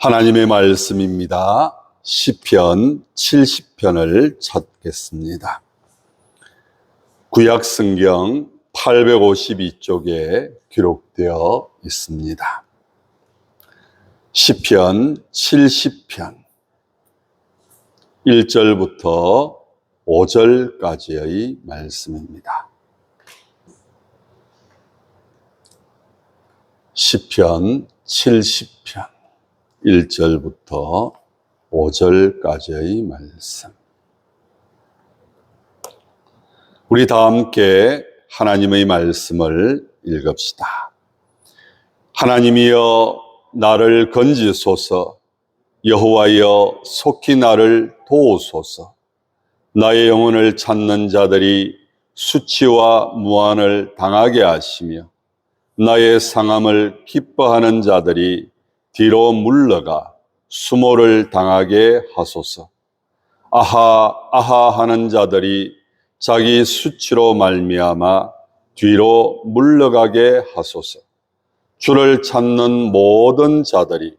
하나님의 말씀입니다. 시편 70편을 찾겠습니다. 구약 성경 852쪽에 기록되어 있습니다. 시편 70편 1절부터 5절까지의 말씀입니다. 시편 70편 1절부터 5절까지의 말씀. 우리 다 함께 하나님의 말씀을 읽읍시다. 하나님이여 나를 건지소서, 여호와여 속히 나를 도우소서. 나의 영혼을 찾는 자들이 수치와 무한을 당하게 하시며 나의 상함을 기뻐하는 자들이 뒤로 물러가 수모를 당하게 하소서. 아하 아하 하는 자들이 자기 수치로 말미암아 뒤로 물러가게 하소서. 주를 찾는 모든 자들이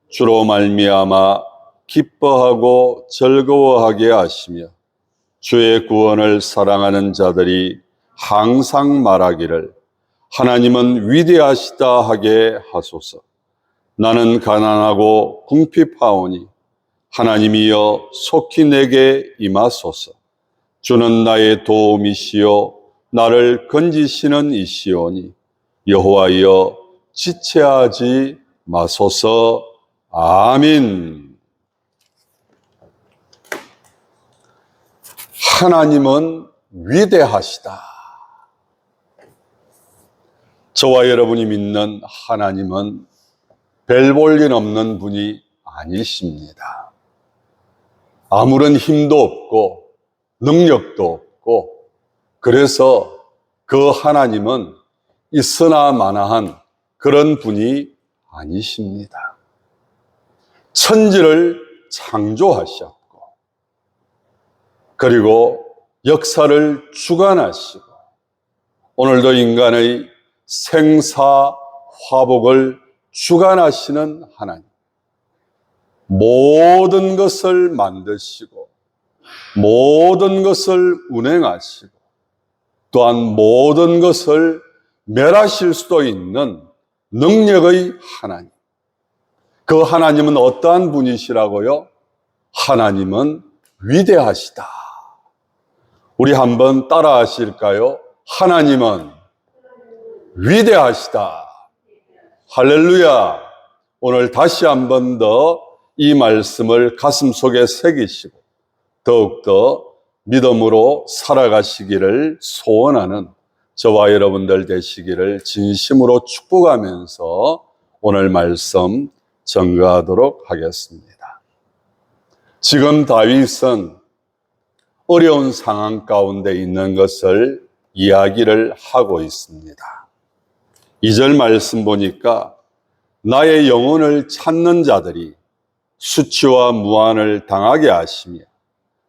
주로 말미암아 기뻐하고 즐거워하게 하시며 주의 구원을 사랑하는 자들이 항상 말하기를 하나님은 위대하시다 하게 하소서. 나는 가난하고 궁핍하오니 하나님이여 속히 내게 임하소서. 주는 나의 도움이시요 나를 건지시는 이시오니 여호와여 지체하지 마소서. 아멘. 하나님은 위대하시다. 저와 여러분이 믿는 하나님은 별 볼 일 없는 분이 아니십니다. 아무런 힘도 없고 능력도 없고, 그래서 그 하나님은 있으나 마나한 그런 분이 아니십니다. 천지를 창조하셨고, 그리고 역사를 주관하시고, 오늘도 인간의 생사화복을 주관하시는 하나님, 모든 것을 만드시고 모든 것을 운행하시고 또한 모든 것을 멸하실 수도 있는 능력의 하나님, 그 하나님은 어떠한 분이시라고요? 하나님은 위대하시다. 우리 한번 따라 하실까요? 하나님은 위대하시다. 할렐루야. 오늘 다시 한 번 더 이 말씀을 가슴속에 새기시고 더욱더 믿음으로 살아가시기를 소원하는 저와 여러분들 되시기를 진심으로 축복하면서 오늘 말씀 전가하도록 하겠습니다. 지금 다윗은 어려운 상황 가운데 있는 것을 이야기를 하고 있습니다. 2절 말씀 보니까 나의 영혼을 찾는 자들이 수치와 무한을 당하게 하시며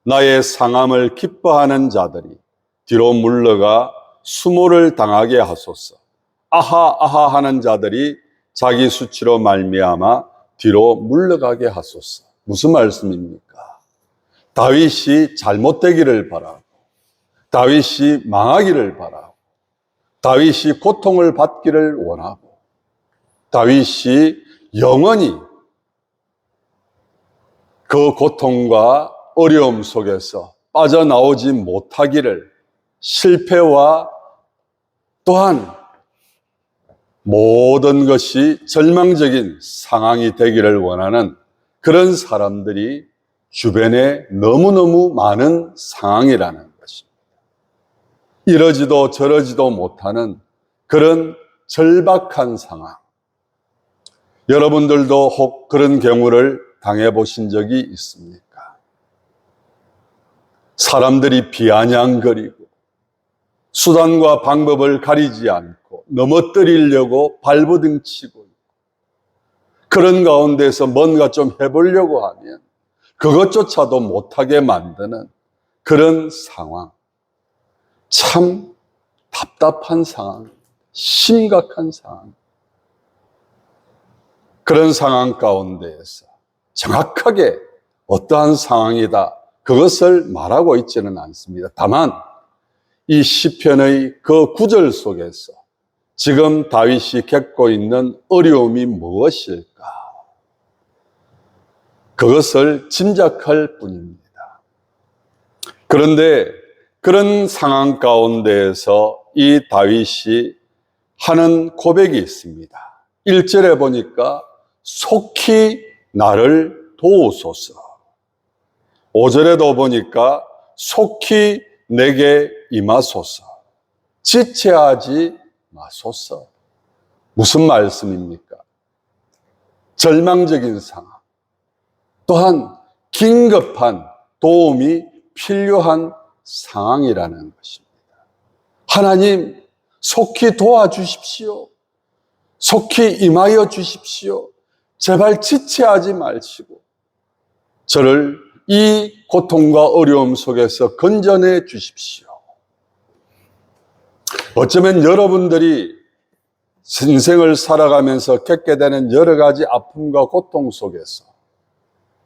나의 상함을 기뻐하는 자들이 뒤로 물러가 수모를 당하게 하소서. 아하 아하 하는 자들이 자기 수치로 말미암아 뒤로 물러가게 하소서. 무슨 말씀입니까? 다윗이 잘못되기를 바라고, 다윗이 망하기를 바라고, 다윗이 고통을 받기를 원하고, 다윗이 영원히 그 고통과 어려움 속에서 빠져나오지 못하기를, 실패와 또한 모든 것이 절망적인 상황이 되기를 원하는 그런 사람들이 주변에 너무너무 많은 상황이라는 것입니다. 이러지도 저러지도 못하는 그런 절박한 상황. 여러분들도 혹 그런 경우를 당해보신 적이 있습니까? 사람들이 비아냥거리고 수단과 방법을 가리지 않고 넘어뜨리려고 발버둥치고 있고, 그런 가운데서 뭔가 좀 해보려고 하면 그것조차도 못하게 만드는 그런 상황. 참 답답한 상황, 심각한 상황. 그런 상황 가운데에서 정확하게 어떠한 상황이다, 그것을 말하고 있지는 않습니다. 다만 이 시편의 그 구절 속에서 지금 다윗이 겪고 있는 어려움이 무엇일까? 그것을 짐작할 뿐입니다. 그런데 그런 상황 가운데에서 이 다윗이 하는 고백이 있습니다. 1절에 보니까 속히 나를 도우소서. 5절에도 보니까 속히 내게 임하소서. 지체하지 마소서. 무슨 말씀입니까? 절망적인 상황, 또한 긴급한 도움이 필요한 상황이라는 것입니다. 하나님, 속히 도와주십시오. 속히 임하여 주십시오. 제발 지체하지 마시고 저를 이 고통과 어려움 속에서 건져내 주십시오. 어쩌면 여러분들이 인생을 살아가면서 겪게 되는 여러 가지 아픔과 고통 속에서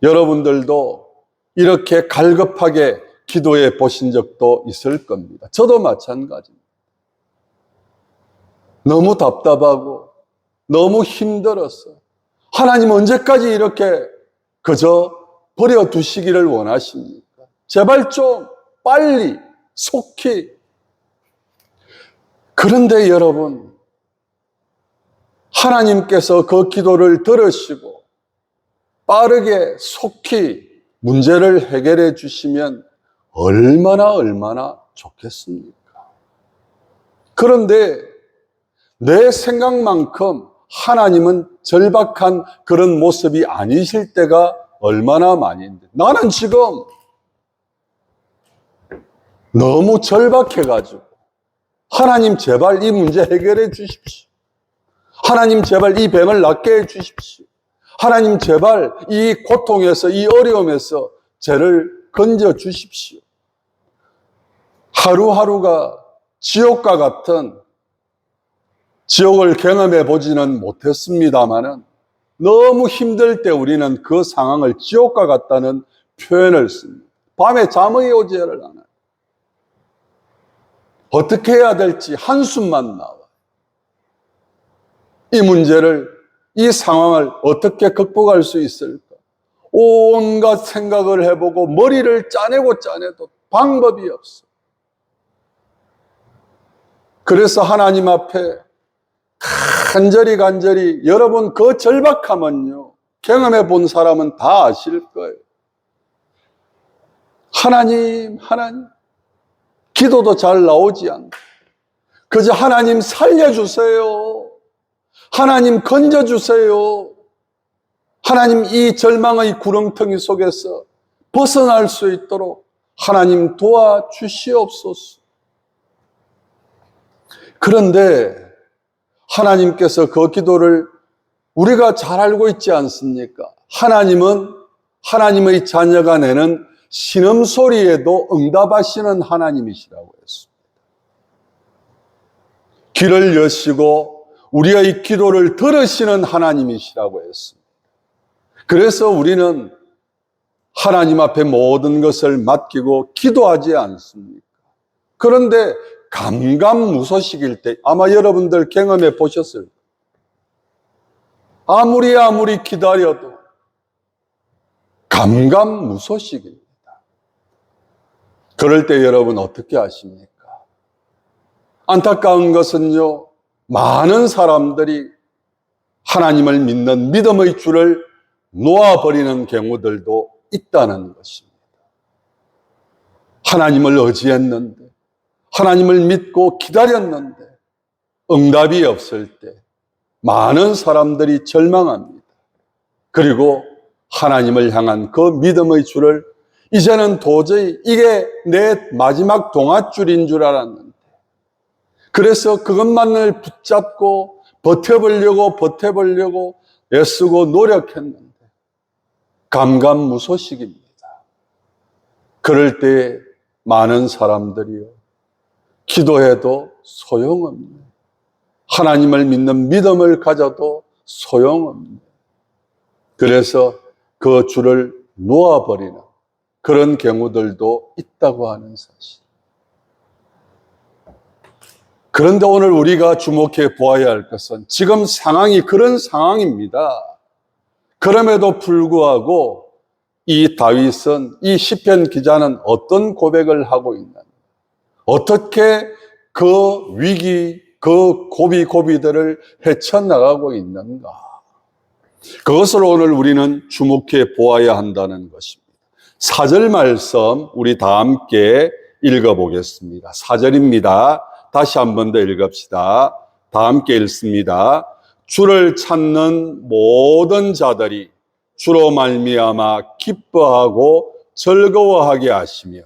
여러분들도 이렇게 갈급하게 기도해 보신 적도 있을 겁니다. 저도 마찬가지입니다. 너무 답답하고 너무 힘들어서 하나님 언제까지 이렇게 그저 버려두시기를 원하십니까? 제발 좀 빨리 속히. 그런데 여러분, 하나님께서 그 기도를 들으시고 빠르게 속히 문제를 해결해 주시면 얼마나 좋겠습니까? 그런데 내 생각만큼 하나님은 절박한 그런 모습이 아니실 때가 얼마나 많은데, 나는 지금 너무 절박해가지고 하나님 제발 이 문제 해결해 주십시오. 하나님 제발 이 병을 낫게 해 주십시오. 하나님 제발 이 고통에서, 이 어려움에서 저를 건져 주십시오. 하루하루가 지옥과 같은, 지옥을 경험해 보지는 못했습니다마는 너무 힘들 때 우리는 그 상황을 지옥과 같다는 표현을 씁니다. 밤에 잠이 오지를 않아요. 어떻게 해야 될지 한숨만 나와요. 이 문제를, 이 상황을 어떻게 극복할 수 있을까? 온갖 생각을 해보고 머리를 짜내도 방법이 없어. 그래서 하나님 앞에 간절히 여러분 그 절박함은요, 경험해 본 사람은 다 아실 거예요. 하나님 기도도 잘 나오지 않고 그저 하나님 살려주세요. 하나님 건져주세요. 하나님 이 절망의 구렁텅이 속에서 벗어날 수 있도록 하나님 도와주시옵소서. 그런데 하나님께서 그 기도를 우리가 잘 알고 있지 않습니까? 하나님은 하나님의 자녀가 내는 신음소리에도 응답하시는 하나님이시라고 했습니다. 귀를 여시고 우리의 기도를 들으시는 하나님이시라고 했습니다. 그래서 우리는 하나님 앞에 모든 것을 맡기고 기도하지 않습니까? 그런데 감감무소식일 때 아마 여러분들 경험해 보셨을 거예요. 아무리 기다려도 감감무소식입니다. 그럴 때 여러분 어떻게 하십니까? 안타까운 것은요, 많은 사람들이 하나님을 믿는 믿음의 줄을 놓아버리는 경우들도 있다는 것입니다. 하나님을 의지했는데, 하나님을 믿고 기다렸는데 응답이 없을 때 많은 사람들이 절망합니다. 그리고 하나님을 향한 그 믿음의 줄을 이제는 도저히 이게 내 마지막 동아줄인 줄 알았는데, 그래서 그것만을 붙잡고 버텨보려고 애쓰고 노력했는데 감감무소식입니다. 그럴 때 많은 사람들이요, 기도해도 소용없네. 하나님을 믿는 믿음을 가져도 소용없네. 그래서 그 줄을 놓아버리는 그런 경우들도 있다고 하는 사실. 그런데 오늘 우리가 주목해 보아야 할 것은 지금 상황이 그런 상황입니다. 그럼에도 불구하고 이 다윗은, 이 시편 기자는 어떤 고백을 하고 있는가? 어떻게 그 위기, 그 고비고비들을 헤쳐나가고 있는가? 그것을 오늘 우리는 주목해 보아야 한다는 것입니다. 4절 말씀 우리 다 함께 읽어보겠습니다. 4절입니다. 다시 한 번 더 읽읍시다. 다 함께 읽습니다. 주를 찾는 모든 자들이 주로 말미암아 기뻐하고 즐거워하게 하시며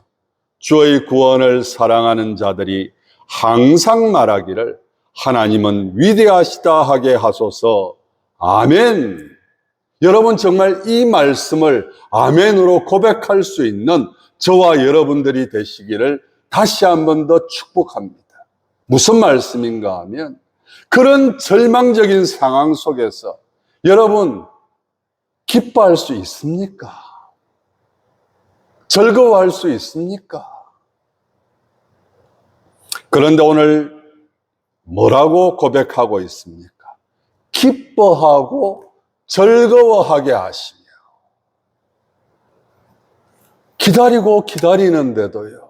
주의 구원을 사랑하는 자들이 항상 말하기를 하나님은 위대하시다 하게 하소서. 아멘. 여러분 정말 이 말씀을 아멘으로 고백할 수 있는 저와 여러분들이 되시기를 다시 한 번 더 축복합니다. 무슨 말씀인가 하면 그런 절망적인 상황 속에서 여러분 기뻐할 수 있습니까? 즐거워할 수 있습니까? 그런데 오늘 뭐라고 고백하고 있습니까? 기뻐하고 즐거워하게 하시며 기다리고 기다리는데도요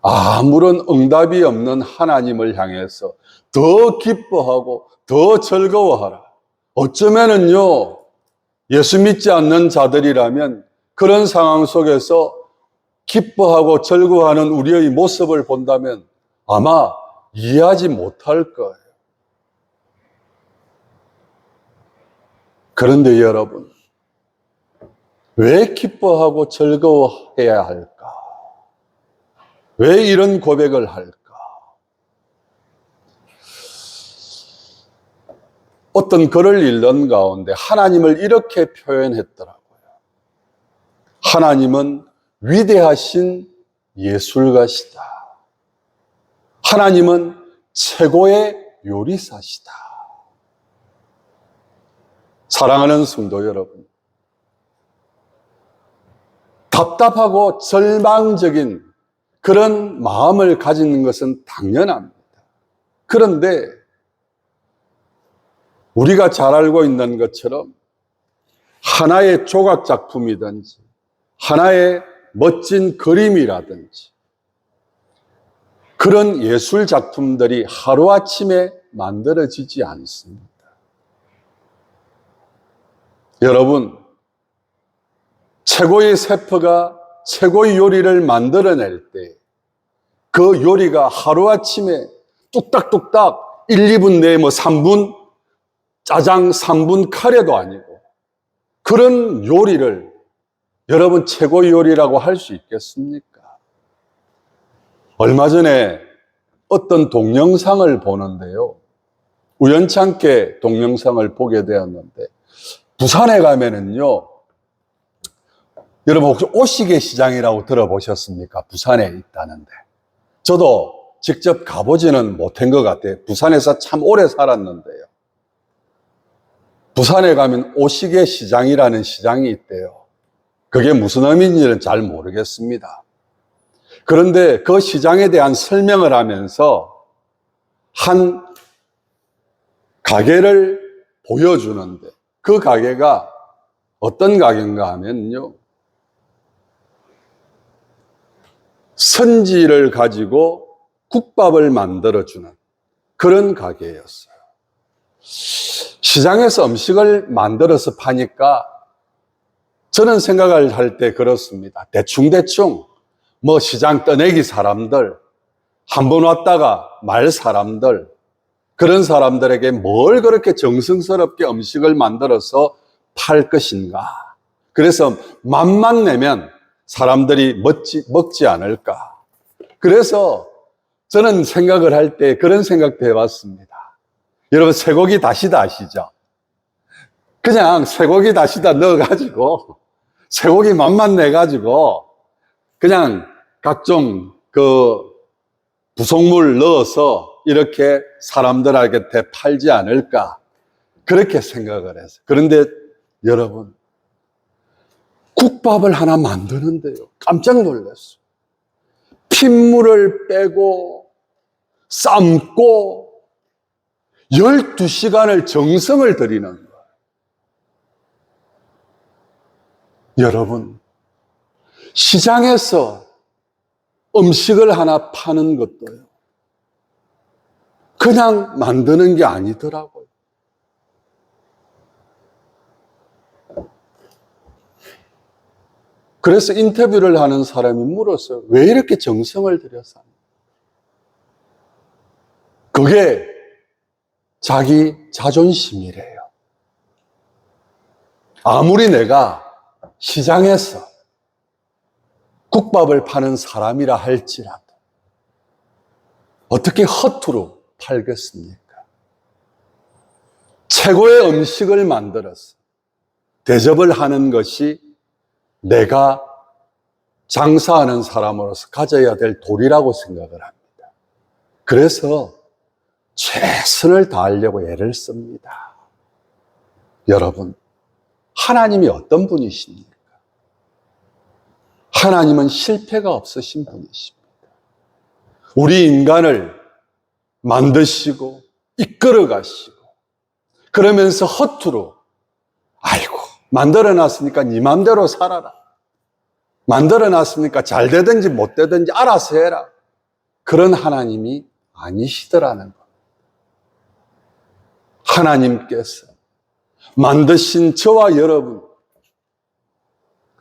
아무런 응답이 없는 하나님을 향해서 더 기뻐하고 더 즐거워하라. 어쩌면은요 예수 믿지 않는 자들이라면 그런 상황 속에서 기뻐하고 즐거워하는 우리의 모습을 본다면 아마 이해하지 못할 거예요. 그런데 여러분, 왜 기뻐하고 즐거워해야 할까? 왜 이런 고백을 할까? 어떤 글을 읽는 가운데 하나님을 이렇게 표현했더라고요. 하나님은 위대하신 예술가시다. 하나님은 최고의 요리사시다. 사랑하는 성도 여러분, 답답하고 절망적인 그런 마음을 가지는 것은 당연합니다. 그런데 우리가 잘 알고 있는 것처럼 하나의 조각 작품이든지 하나의 멋진 그림이라든지 그런 예술 작품들이 하루아침에 만들어지지 않습니다. 여러분, 최고의 셰프가 최고의 요리를 만들어낼 때 그 요리가 하루아침에 뚝딱뚝딱 1, 2분 내에 3분 짜장 3분 카레도 아니고 그런 요리를 여러분 최고의 요리라고 할 수 있겠습니까? 얼마 전에 어떤 동영상을 보는데요. 우연찮게 동영상을 보게 되었는데 부산에 가면은요. 여러분 혹시 오시게 시장이라고 들어보셨습니까? 부산에 있다는데. 저도 직접 가보지는 못한 것 같아요. 부산에서 참 오래 살았는데요. 부산에 가면 오시게 시장이라는 시장이 있대요. 그게 무슨 의미인지는 잘 모르겠습니다. 그런데 그 시장에 대한 설명을 하면서 한 가게를 보여주는데 그 가게가 어떤 가게인가 하면요. 선지를 가지고 국밥을 만들어주는 그런 가게였어요. 시장에서 음식을 만들어서 파니까 저는 생각을 할 때 그렇습니다. 대충대충 뭐 시장 떠내기 사람들, 한 번 왔다가 말 사람들, 그런 사람들에게 뭘 그렇게 정성스럽게 음식을 만들어서 팔 것인가. 그래서 맛만 내면 사람들이 먹지 않을까. 그래서 저는 생각을 할 때 그런 생각도 해봤습니다. 여러분 쇠고기 다시다 아시죠? 그냥 쇠고기 다시다 넣어가지고 쇠고기 맛만 내가지고 그냥 각종 그 부속물 넣어서 이렇게 사람들에게 팔지 않을까. 그렇게 생각을 했어요. 그런데 여러분, 국밥을 하나 만드는데요, 깜짝 놀랐어요. 핏물을 빼고 삶고 12시간을 정성을 들이는 거예요. 여러분, 시장에서 음식을 하나 파는 것도요, 그냥 만드는 게 아니더라고요. 그래서 인터뷰를 하는 사람이 물었어요. 왜 이렇게 정성을 들여서 하냐? 그게 자기 자존심이래요. 아무리 내가 시장에서 국밥을 파는 사람이라 할지라도 어떻게 허투루 팔겠습니까? 최고의 음식을 만들어서 대접을 하는 것이 내가 장사하는 사람으로서 가져야 될 도리라고 생각을 합니다. 그래서 최선을 다하려고 애를 씁니다. 여러분, 하나님이 어떤 분이십니까? 하나님은 실패가 없으신 분이십니다. 우리 인간을 만드시고 이끌어 가시고 그러면서 허투루 아이고 만들어놨으니까 네 맘대로 살아라. 만들어놨으니까 잘 되든지 못 되든지 알아서 해라. 그런 하나님이 아니시더라는 것. 하나님께서 만드신 저와 여러분,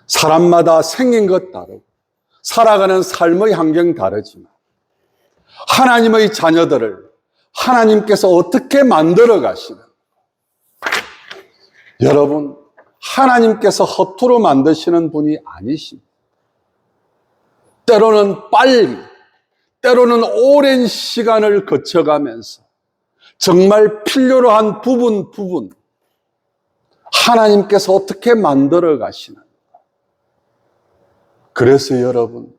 사람마다 생긴 것 다르고 살아가는 삶의 환경 다르지만 하나님의 자녀들을 하나님께서 어떻게 만들어 가시는, 여러분, 하나님께서 허투루 만드시는 분이 아니십니다. 때로는 빨리, 때로는 오랜 시간을 거쳐가면서 정말 필요로 한 부분 하나님께서 어떻게 만들어 가시는. 그래서 여러분,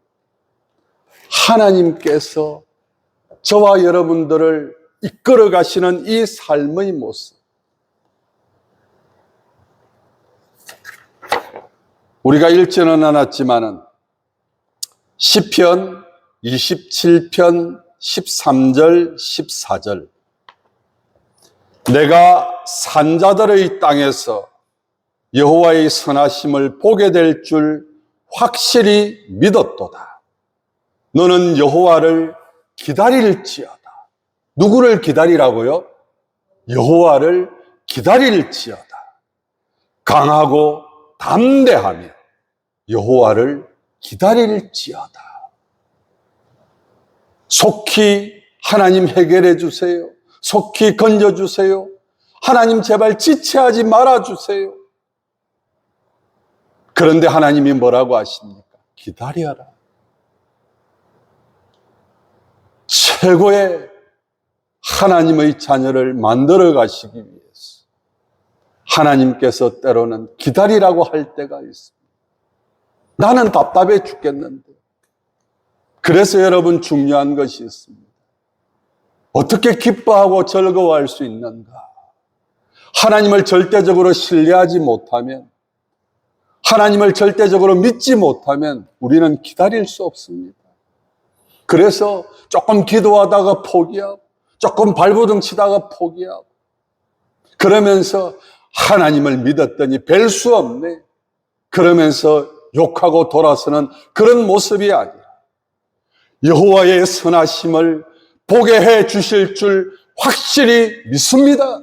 하나님께서 저와 여러분들을 이끌어 가시는 이 삶의 모습, 우리가 읽지는 않았지만은 시편 27편 13절 14절, 내가 산자들의 땅에서 여호와의 선하심을 보게 될 줄 확실히 믿었도다. 너는 여호와를 기다릴지어다. 누구를 기다리라고요? 여호와를 기다릴지어다. 강하고 담대하며 여호와를 기다릴지어다. 속히 하나님 해결해 주세요. 속히 건져 주세요. 하나님 제발 지체하지 말아 주세요. 그런데 하나님이 뭐라고 하십니까? 기다려라. 최고의 하나님의 자녀를 만들어 가시기 위해서 하나님께서 때로는 기다리라고 할 때가 있습니다. 나는 답답해 죽겠는데. 그래서 여러분, 중요한 것이 있습니다. 어떻게 기뻐하고 즐거워할 수 있는가? 하나님을 절대적으로 신뢰하지 못하면, 하나님을 절대적으로 믿지 못하면 우리는 기다릴 수 없습니다. 그래서 조금 기도하다가 포기하고 조금 발버둥 치다가 포기하고 그러면서 하나님을 믿었더니 뵐 수 없네, 그러면서 욕하고 돌아서는 그런 모습이 아니라 여호와의 선하심을 보게 해 주실 줄 확실히 믿습니다.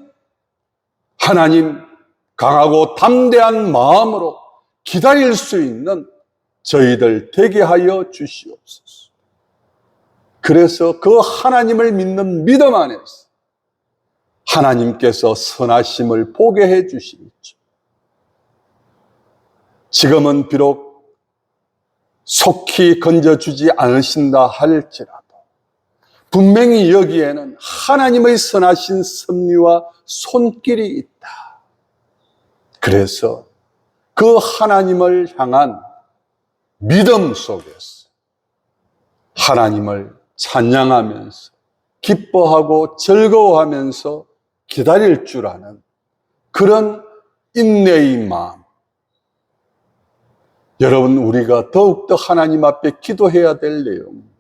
하나님, 강하고 담대한 마음으로 기다릴 수 있는 저희들 되게 하여 주시옵소서. 그래서 그 하나님을 믿는 믿음 안에서 하나님께서 선하심을 보게 해 주시겠죠. 지금은 비록 속히 건져주지 않으신다 할지라도 분명히 여기에는 하나님의 선하신 섭리와 손길이 있다. 그래서 그 하나님을 향한 믿음 속에서 하나님을 찬양하면서 기뻐하고 즐거워하면서 기다릴 줄 아는 그런 인내의 마음. 여러분, 우리가 더욱더 하나님 앞에 기도해야 될 내용입니다.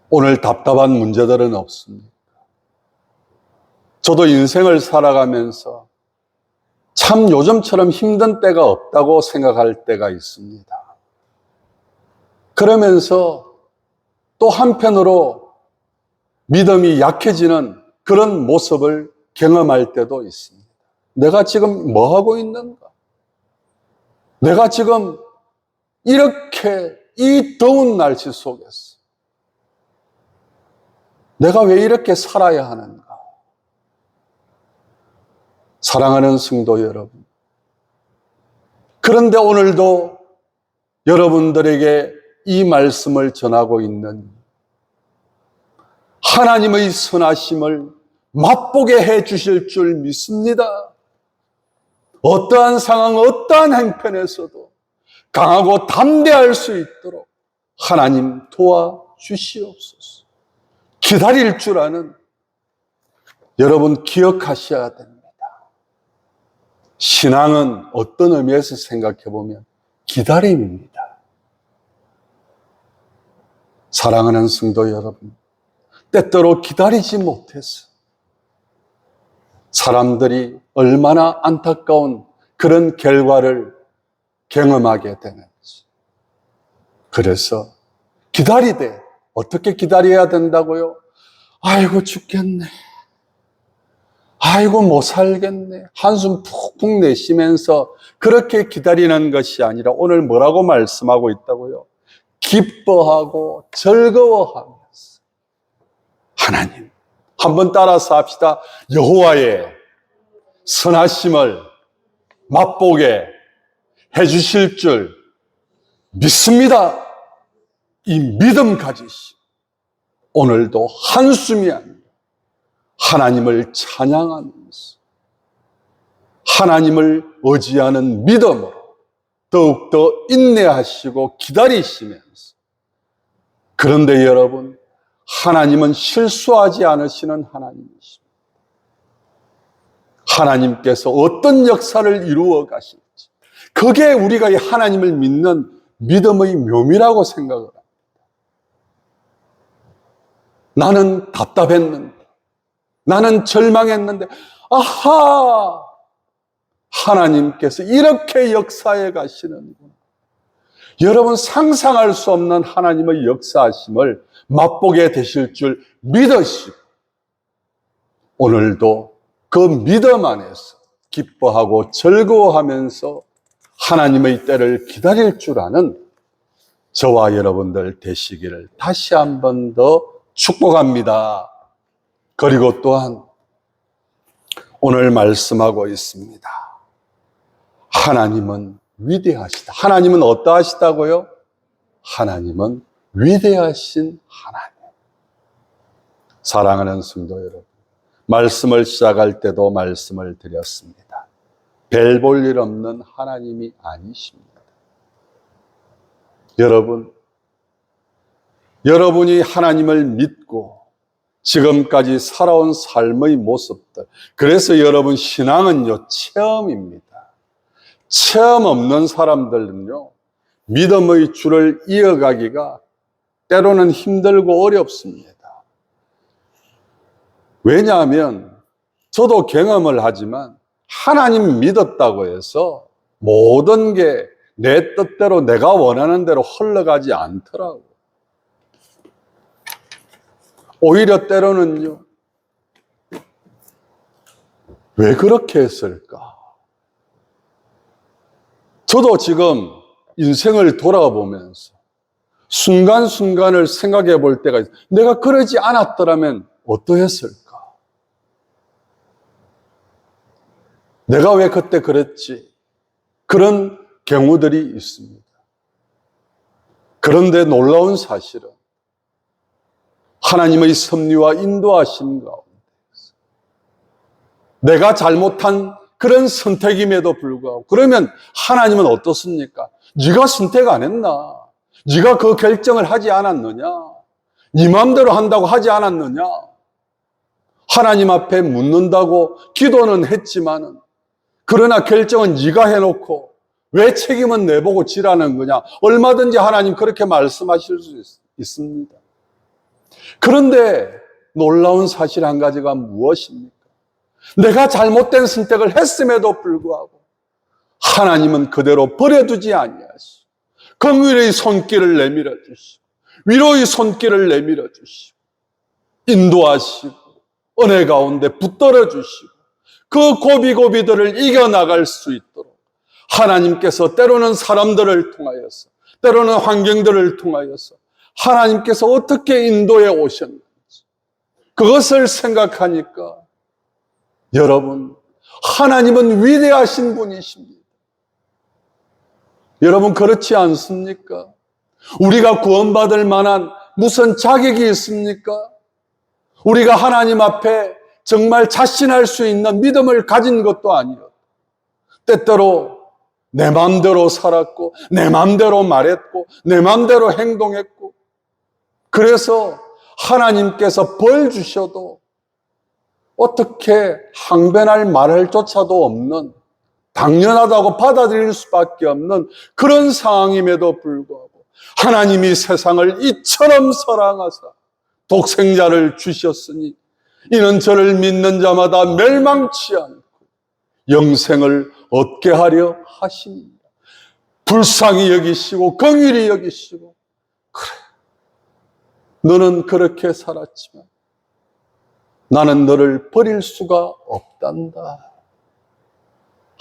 오늘 답답한 문제들은 없습니까? 저도 인생을 살아가면서 참 요즘처럼 힘든 때가 없다고 생각할 때가 있습니다. 그러면서 또 한편으로 믿음이 약해지는 그런 모습을 경험할 때도 있습니다. 내가 지금 뭐 하고 있는가? 내가 지금 이렇게 이 더운 날씨 속에서 내가 왜 이렇게 살아야 하는가? 사랑하는 성도 여러분, 그런데 오늘도 여러분들에게 이 말씀을 전하고 있는 하나님의 선하심을 맛보게 해 주실 줄 믿습니다. 어떠한 상황, 어떠한 행편에서도 강하고 담대할 수 있도록 하나님 도와주시옵소서. 기다릴 줄 아는 여러분 기억하셔야 됩니다. 신앙은 어떤 의미에서 생각해 보면 기다림입니다. 사랑하는 성도 여러분, 때때로 기다리지 못해서 사람들이 얼마나 안타까운 그런 결과를 경험하게 되는지. 그래서 기다리되 어떻게 기다려야 된다고요? 아이고 죽겠네. 아이고 못 살겠네. 한숨 푹푹 내쉬면서 그렇게 기다리는 것이 아니라 오늘 뭐라고 말씀하고 있다고요? 기뻐하고 즐거워하면서 하나님, 한번 따라서 합시다. 여호와의 선하심을 맛보게 해주실 줄 믿습니다. 이 믿음 가지시 오늘도 한숨이 아니라 하나님을 찬양하면서 하나님을 의지하는 믿음으로 더욱더 인내하시고 기다리시면서, 그런데 여러분, 하나님은 실수하지 않으시는 하나님이십니다. 하나님께서 어떤 역사를 이루어 가실지, 그게 우리가 이 하나님을 믿는 믿음의 묘미라고 생각을 합니다. 나는 답답했는데, 나는 절망했는데, 아하! 하나님께서 이렇게 역사해 가시는구나. 여러분, 상상할 수 없는 하나님의 역사하심을 맛보게 되실 줄 믿으시고, 오늘도 그 믿음 안에서 기뻐하고 즐거워하면서 하나님의 때를 기다릴 줄 아는 저와 여러분들 되시기를 다시 한 번 더 축복합니다. 그리고 또한 오늘 말씀하고 있습니다. 하나님은 위대하시다. 하나님은 어떠하시다고요? 하나님은 위대하신 하나님. 사랑하는 성도 여러분, 말씀을 시작할 때도 말씀을 드렸습니다. 별 볼 일 없는 하나님이 아니십니다. 여러분이 하나님을 믿고 지금까지 살아온 삶의 모습들, 그래서 여러분 신앙은요 체험입니다. 체험 없는 사람들은요 믿음의 줄을 이어가기가 때로는 힘들고 어렵습니다. 왜냐하면 저도 경험을 하지만 하나님 믿었다고 해서 모든 게 내 뜻대로 내가 원하는 대로 흘러가지 않더라고요. 오히려 때로는요, 왜 그렇게 했을까? 저도 지금 인생을 돌아보면서 순간순간을 생각해 볼 때가 있어요. 내가 그러지 않았더라면 어떠했을까? 내가 왜 그때 그랬지? 그런 경우들이 있습니다. 그런데 놀라운 사실은 하나님의 섭리와 인도하심 가운데서 내가 잘못한 그런 선택임에도 불구하고, 그러면 하나님은 어떻습니까? 네가 선택 안 했나? 네가 그 결정을 하지 않았느냐? 네 마음대로 한다고 하지 않았느냐? 하나님 앞에 묻는다고 기도는 했지만은, 그러나 결정은 네가 해놓고 왜 책임은 내보고 지라는 거냐? 얼마든지 하나님 그렇게 말씀하실 수 있습니다. 그런데 놀라운 사실 한 가지가 무엇입니까? 내가 잘못된 선택을 했음에도 불구하고 하나님은 그대로 버려두지 아니하시고 긍휼의 손길을 내밀어 주시고 위로의 손길을 내밀어 주시고 인도하시고 은혜 가운데 붙들어 주시고 그 고비고비들을 이겨나갈 수 있도록 하나님께서 때로는 사람들을 통하여서, 때로는 환경들을 통하여서 하나님께서 어떻게 인도해 오셨는지 그것을 생각하니까 여러분, 하나님은 위대하신 분이십니다. 여러분, 그렇지 않습니까? 우리가 구원받을 만한 무슨 자격이 있습니까? 우리가 하나님 앞에 정말 자신할 수 있는 믿음을 가진 것도 아니요. 때때로 내 마음대로 살았고, 내 마음대로 말했고, 내 마음대로 행동했고, 그래서 하나님께서 벌 주셔도 어떻게 항변할 말할 조차도 없는, 당연하다고 받아들일 수밖에 없는 그런 상황임에도 불구하고 하나님이 세상을 이처럼 사랑하사 독생자를 주셨으니 이는 저를 믿는 자마다 멸망치 않고 영생을 얻게 하려 하십니다. 불쌍히 여기시고 긍휼히 여기시고, 그래, 너는 그렇게 살았지만 나는 너를 버릴 수가 없단다.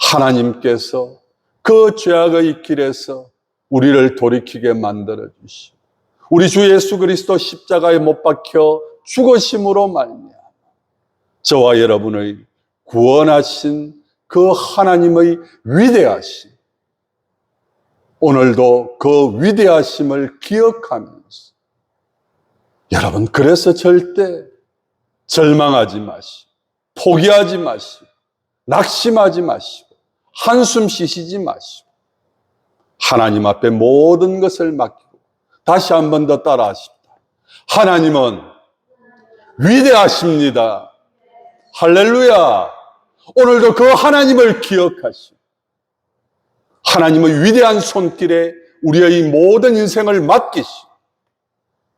하나님께서 그 죄악의 길에서 우리를 돌이키게 만들어 주시고 우리 주 예수 그리스도 십자가에 못 박혀 죽으심으로 말미암아 저와 여러분의 구원하신 그 하나님의 위대하심, 오늘도 그 위대하심을 기억하면서 여러분, 그래서 절대 절망하지 마시고 포기하지 마시고 낙심하지 마시고 한숨 쉬시지 마시고 하나님 앞에 모든 것을 맡기고 다시 한 번 더 따라하십니다. 하나님은 위대하십니다. 할렐루야. 오늘도 그 하나님을 기억하시고 하나님의 위대한 손길에 우리의 모든 인생을 맡기시고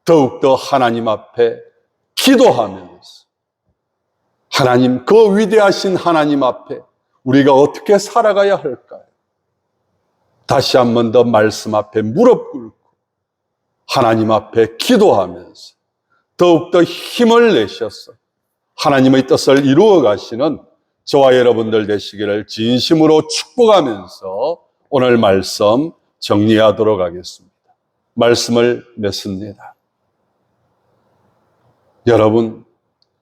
더욱더 하나님 앞에 기도하면서 하나님, 그 위대하신 하나님 앞에 우리가 어떻게 살아가야 할까요? 다시 한 번 더 말씀 앞에 무릎 꿇고 하나님 앞에 기도하면서 더욱더 힘을 내셔서 하나님의 뜻을 이루어 가시는 저와 여러분들 되시기를 진심으로 축복하면서 오늘 말씀 정리하도록 하겠습니다. 말씀을 맺습니다. 여러분,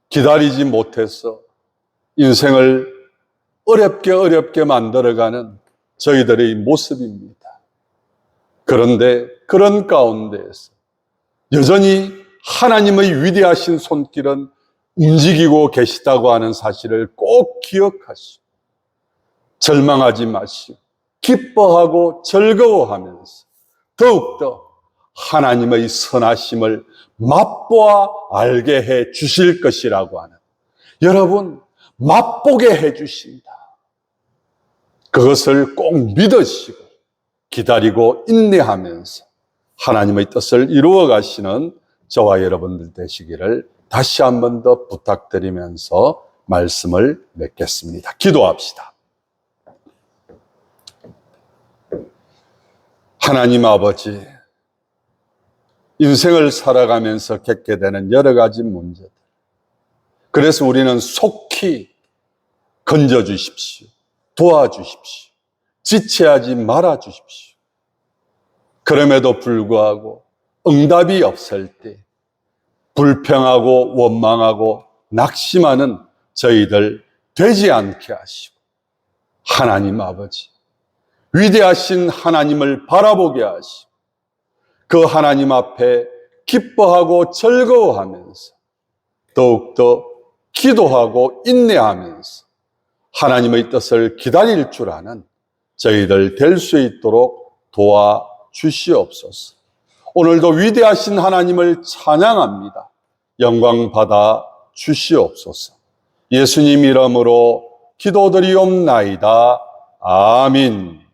기다리지 못해서 인생을 어렵게 만들어가는 저희들의 모습입니다. 그런데 그런 가운데에서 여전히 하나님의 위대하신 손길은 움직이고 계시다고 하는 사실을 꼭 기억하시고 절망하지 마시고 기뻐하고 즐거워하면서 더욱더 하나님의 선하심을 맛보아 알게 해 주실 것이라고 하는, 여러분, 맛보게 해 주신다. 그것을 꼭 믿으시고 기다리고 인내하면서 하나님의 뜻을 이루어 가시는 저와 여러분들 되시기를 다시 한 번 더 부탁드리면서 말씀을 맺겠습니다. 기도합시다. 하나님 아버지, 인생을 살아가면서 겪게 되는 여러 가지 문제들, 그래서 우리는 속히 건져주십시오. 도와주십시오. 지체하지 말아주십시오. 그럼에도 불구하고 응답이 없을 때 불평하고 원망하고 낙심하는 저희들 되지 않게 하시고 하나님 아버지, 위대하신 하나님을 바라보게 하시고 그 하나님 앞에 기뻐하고 즐거워하면서 더욱더 기도하고 인내하면서 하나님의 뜻을 기다릴 줄 아는 저희들 될 수 있도록 도와주시옵소서. 오늘도 위대하신 하나님을 찬양합니다. 영광 받아 주시옵소서. 예수님 이름으로 기도드리옵나이다. 아멘.